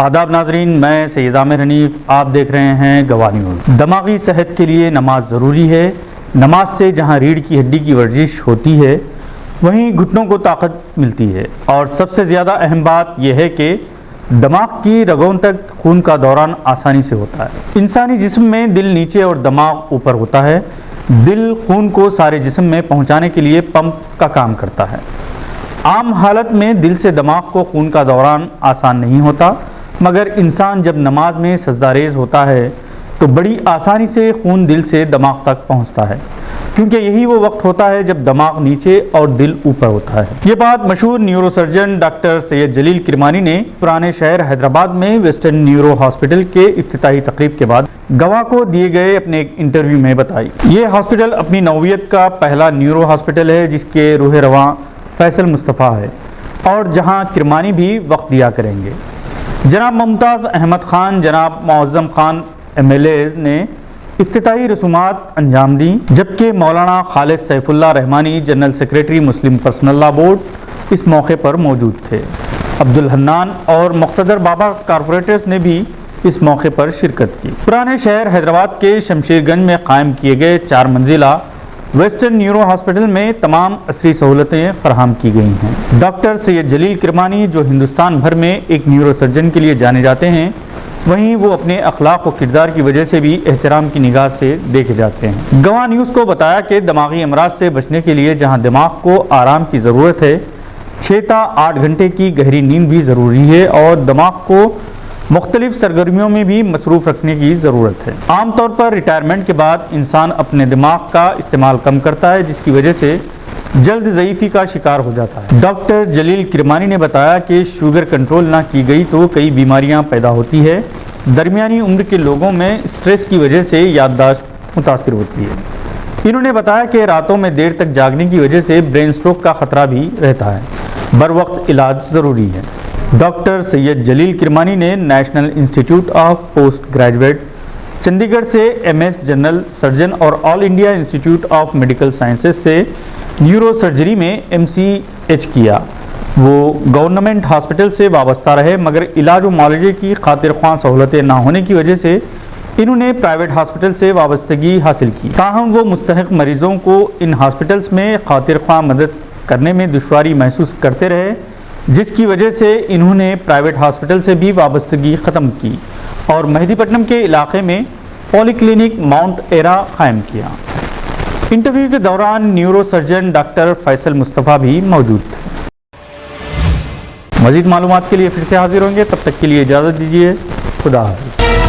آداب ناظرین، میں سید عامر حنیف، آپ دیکھ رہے ہیں گواہ نیوز۔ دماغی صحت کے لیے نماز ضروری ہے۔ نماز سے جہاں ریڑھ کی ہڈی کی ورزش ہوتی ہے وہیں گھٹنوں کو طاقت ملتی ہے، اور سب سے زیادہ اہم بات یہ ہے کہ دماغ کی رگوں تک خون کا دوران آسانی سے ہوتا ہے۔ انسانی جسم میں دل نیچے اور دماغ اوپر ہوتا ہے۔ دل خون کو سارے جسم میں پہنچانے کے لیے پمپ کا کام کرتا ہے۔ عام حالت میں دل سے دماغ کو خون کا دوران آسان نہیں ہوتا، مگر انسان جب نماز میں سجدہ ریز ہوتا ہے تو بڑی آسانی سے خون دل سے دماغ تک پہنچتا ہے، کیونکہ یہی وہ وقت ہوتا ہے جب دماغ نیچے اور دل اوپر ہوتا ہے۔ یہ بات مشہور نیورو سرجن ڈاکٹر سید جلیل کرمانی نے پرانے شہر حیدرآباد میں ویسٹرن نیورو ہاسپٹل کے افتتاحی تقریب کے بعد گواہ کو دیے گئے اپنے ایک انٹرویو میں بتائی۔ یہ ہاسپٹل اپنی نوعیت کا پہلا نیورو ہاسپٹل ہے جس کے روح رواں فیصل مصطفیٰ ہے، اور جہاں کرمانی بھی وقت دیا کریں گے۔ جناب ممتاز احمد خان، جناب معظم خان MLAs نے افتتاحی رسومات انجام دیں، جبکہ مولانا خالد سیف اللہ رحمانی، جنرل سیکریٹری مسلم پرسنل لا بورڈ، اس موقع پر موجود تھے۔ عبدالحنان اور مقتدر بابا کارپوریٹرز نے بھی اس موقع پر شرکت کی۔ پرانے شہر حیدرآباد کے شمشیر گنج میں قائم کیے گئے 4 منزلہ ویسٹرن نیورو ہاسپٹل میں تمام عصری سہولتیں فراہم کی گئی ہیں۔ ڈاکٹر سید جلیل کرمانی جو ہندوستان بھر میں ایک نیورو سرجن کے لیے جانے جاتے ہیں، وہیں وہ اپنے اخلاق و کردار کی وجہ سے بھی احترام کی نگاہ سے دیکھے جاتے ہیں۔ گواہ نیوز کو بتایا کہ دماغی امراض سے بچنے کے لیے جہاں دماغ کو آرام کی ضرورت ہے، 6 تا 8 گھنٹے کی گہری نیند بھی ضروری ہے، اور دماغ کو مختلف سرگرمیوں میں بھی مصروف رکھنے کی ضرورت ہے۔ عام طور پر ریٹائرمنٹ کے بعد انسان اپنے دماغ کا استعمال کم کرتا ہے، جس کی وجہ سے جلد ضعیفی کا شکار ہو جاتا ہے۔ ڈاکٹر جلیل کرمانی نے بتایا کہ شوگر کنٹرول نہ کی گئی تو کئی بیماریاں پیدا ہوتی ہے۔ درمیانی عمر کے لوگوں میں سٹریس کی وجہ سے یادداشت متاثر ہوتی ہے۔ انہوں نے بتایا کہ راتوں میں دیر تک جاگنے کی وجہ سے برین سٹروک کا خطرہ بھی رہتا ہے۔ بروقت علاج ضروری ہے۔ ڈاکٹر سید جلیل کرمانی نے national institute of post graduate Chandigarh سے MS جنرل سرجن اور all India institute of medical sciences سے نیورو سرجری میں MCH کیا۔ وہ گورنمنٹ ہاسپٹل سے وابستہ رہے، مگر علاج و معالجے کی خاطر خواہ سہولتیں نہ ہونے کی وجہ سے انہوں نے پرائیویٹ ہاسپٹل سے وابستگی حاصل کی۔ تاہم وہ مستحق مریضوں کو ان ہاسپٹلز میں خاطر خواہ مدد کرنے میں دشواری محسوس کرتے رہے، جس کی وجہ سے انہوں نے پرائیویٹ ہاسپٹل سے بھی وابستگی ختم کی اور مہدی پٹنم کے علاقے میں پولی کلینک ماؤنٹ ایرا قائم کیا۔ انٹرویو کے دوران نیورو سرجن ڈاکٹر فیصل مصطفیٰ بھی موجود تھے۔ مزید معلومات کے لیے پھر سے حاضر ہوں گے، تب تک کے لیے اجازت دیجیے۔ خدا حافظ۔